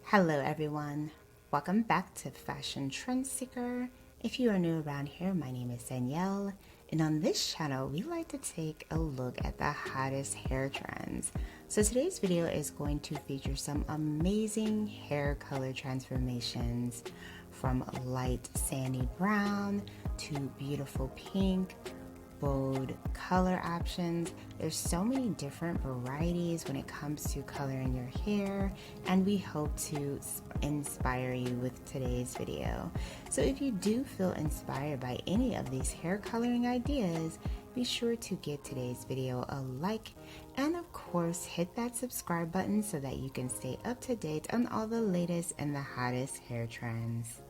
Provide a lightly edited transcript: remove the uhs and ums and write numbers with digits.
Hello everyone, welcome back to Fashion Trend Seeker. If you are new around here, my name is Danielle, and on this channel we like to take a look at the hottest hair trends. So today's video is going to feature some amazing hair color transformations, from light sandy brown to beautiful pink, bold color options. There's so many different varieties when it comes to coloring your hair, and we hope to inspire you with today's video. So if you do feel inspired by any of these hair coloring ideas, be sure to give today's video a like, and of course hit that subscribe button so that you can stay up to date on all the latest and the hottest hair trends.